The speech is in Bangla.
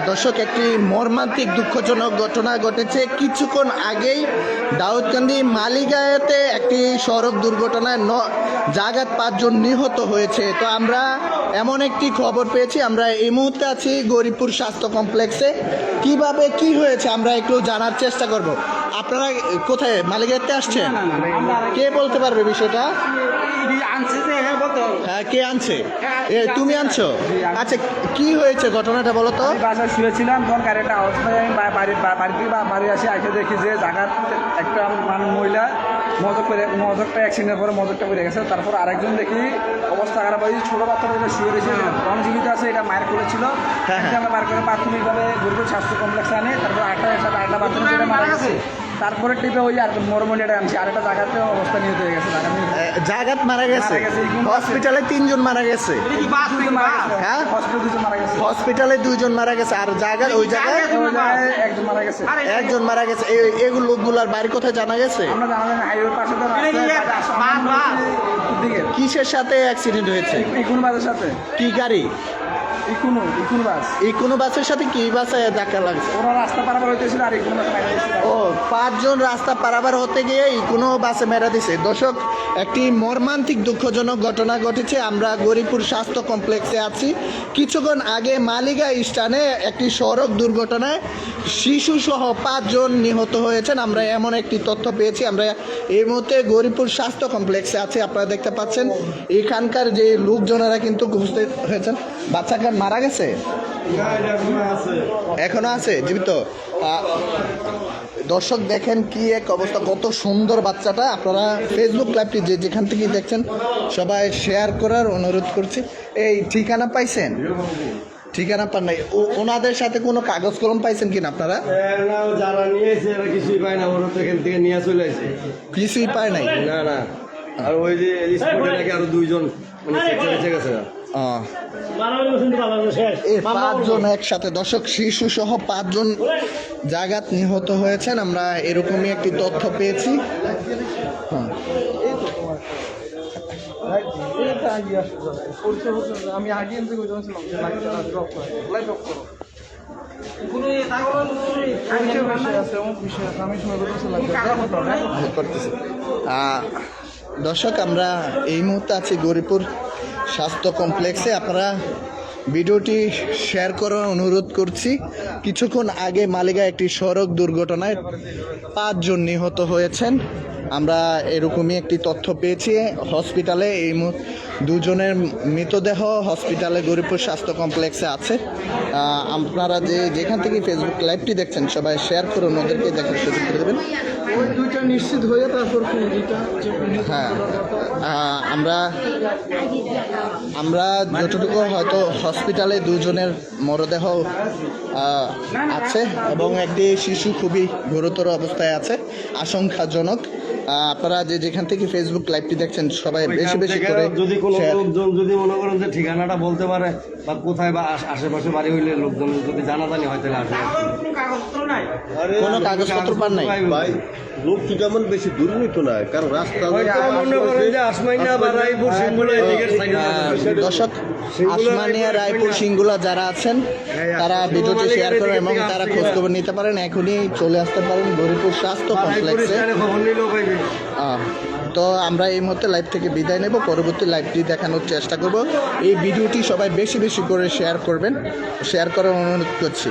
দর্শক, একটি মর্মান্তিক দুঃখজনক ঘটনা ঘটেছে কিছুক্ষণ আগেই দাউদকান্দি মালিগাঁওতে একটি সড়ক দুর্ঘটনায় জাগাত 5 জন নিহত হয়েছে। তো আমরা এমন একটি খবর পেয়েছি, আমরা এই মুহূর্তে আছি গরিপুর স্বাস্থ্য কমপ্লেক্সে। কিভাবে কি হয়েছে আমরা একটু জানার চেষ্টা করব। আপনারা কোথায় মালিগাঁওতে আসছেন? কে বলতে পারবে বিষয়টা? হ্যাঁ, কে আনছে? তুমি আনছো? আচ্ছা, কি হয়েছে ঘটনাটা বলো তো। বাসায় শুয়েছিলাম, তখন গাড়িটা অবস্থায় আমি বাড়ি থেকে বাড়ি আসি দেখি যে জায়গার একটা মহিলা মজকটা অ্যাক্সিডেন্টের পরে মজকটা পড়ে গেছে। তারপর আরেকজন দেখি অবস্থা খারাপ হয়েছে, ছোটো বাচ্চাটা শুয়ে রয়েছে, জীবিত আছে, এটা মায়ের করেছিল। আমরা মায়ের করে প্রাথমিকভাবে গরিপুর স্বাস্থ্য কমপ্লেক্সে আনি। তারপর আরেকটা বাচ্চা মারা গেছে। তারপরে টিপে ওই আর মরমনিটা আনছি, আরেকটা জায়গাতে অবস্থা নিহত হয়ে গেছে। জায়গাত মারা গেছে, হসপিটালে 3 জন মারা গেছে। হ্যাঁ, হসপিটালে 2 জন মারা গেছে, আর জায়গায় ওই জায়গায় একজন মারা গেছে। এগুলো লোকগুলার বাড়ি কোথায় জানা গেছে? কিসের সাথে অ্যাক্সিডেন্ট হয়েছে? কি গাড়ি? ইকোনো বাসের সাথে কি বাসে ধাক্কা লাগছে? ওরা রাস্তা পারাবার হইতেছিল আর ইকোনো বাসে মেরে দিয়েছিল। ও, 5 জন রাস্তা পারাবার হতে গিয়ে ইকোনো বাসে মেরে দিছে। দর্শক, একটি মর্মান্তিক দুঃখজনক ঘটনা ঘটেছে। আমরা গরিপুর স্বাস্থ্য কমপ্লেক্সে আছি। কিছুক্ষণ আগে মালিগাঁও স্থানে একটি সড়ক দুর্ঘটনায় শিশুসহ 5 জন নিহত হয়েছেন। আমরা এমন একটি তথ্য পেয়েছি। আমরা এই মুহূর্তে গরিপুর স্বাস্থ্য কমপ্লেক্সে আছি। আপনারা দেখতে পাচ্ছেন এখানকার যে লোকজনেরা কিন্তু উপস্থিত হয়েছেন। বাচ্চাকে মারা গেছে, এখনো আছে জীবিত। দর্শক, দেখেন কি এক অবস্থা, কত সুন্দর বাচ্চাটা। আপনারা ফেসবুক লাইভটি যেখান থেকে দেখছেন সবাই শেয়ার করার অনুরোধ করছি। এই ঠিকানা পাইছেন? ঠিকানা পান নাই? ওনাদের সাথে কোনো কাগজ কলম পাইছেন কিনা আপনারা? যারা নিয়েছে এরা কিছুই পায় না, ওরা তো এখান থেকে নিয়ে চলে আসে, কিছুই পায় নাই। না। আর ওই যে স্পটে নাকি আরো 2 জন বেঁচে গেছে। 5 জন একসাথে। দর্শক, শিশু সহ 5 জন জায়গাত নিহত হয়েছেন। আমরা এরকমই একটি তথ্য পেয়েছি। আমি আগে দর্শক, আমরা এই মুহূর্তে আছি গরিপুর স্বাস্থ্য কমপ্লেক্সে। আপনারা ভিডিওটি শেয়ার করার অনুরোধ করছি। কিছুক্ষণ আগে মালিগাঁও একটি সড়ক দুর্ঘটনায় 5 জন নিহত হয়েছেন। আমরা এরকমই একটি তথ্য পেয়েছি। হসপিটালে এই 2 জনের মৃতদেহ হসপিটালে গরিপুর স্বাস্থ্য কমপ্লেক্সে আছে। আপনারা যেখান থেকে ফেসবুক লাইভটি দেখছেন সবাই শেয়ার করুন, ওদেরকে দেখার সুযোগ করে দেবেন। ওই 2টা নিশ্চিত হয়ে তারপর হ্যাঁ, আমরা যতটুকু হয়তো হসপিটালে 2 জনের মরদেহ আছে এবং একটি শিশু খুবই গুরুতর অবস্থায় আছে, আশঙ্কাজনক। আপনারা যেখান থেকে ফেসবুক লাইভটি দেখছেন সবাই বেশি করে যদি কোনো লোকজন যদি মনে করেন যে ঠিকানাটা বলতে পারে বা কোথায় বা আশেপাশে বাড়ি হইলে লোকজন যদি জানাজানি হয় তাহলে আসে। কোনো কাগজপত্র পান নাই ভাই, লোকটি তেমন বেশি দুর্নীত নয়, কারণ রাস্তা দর্শক, আসমানিয়া, রায়পুর, সিঙ্গুলা যারা আছেন তারা ভিডিওটি শেয়ার করেন এবং তারা খোঁজখবর নিতে পারেন। এখনই চলে আসতে পারেন গরিপুর স্বাস্থ্য কমপ্লেক্সে। তো আমরা এই মুহূর্তে লাইভ থেকে বিদায় নেব, পরবর্তী লাইভটি দেখানোর চেষ্টা করব। এই ভিডিওটি সবাই বেশি করে শেয়ার করবেন, শেয়ার করার অনুরোধ করছি।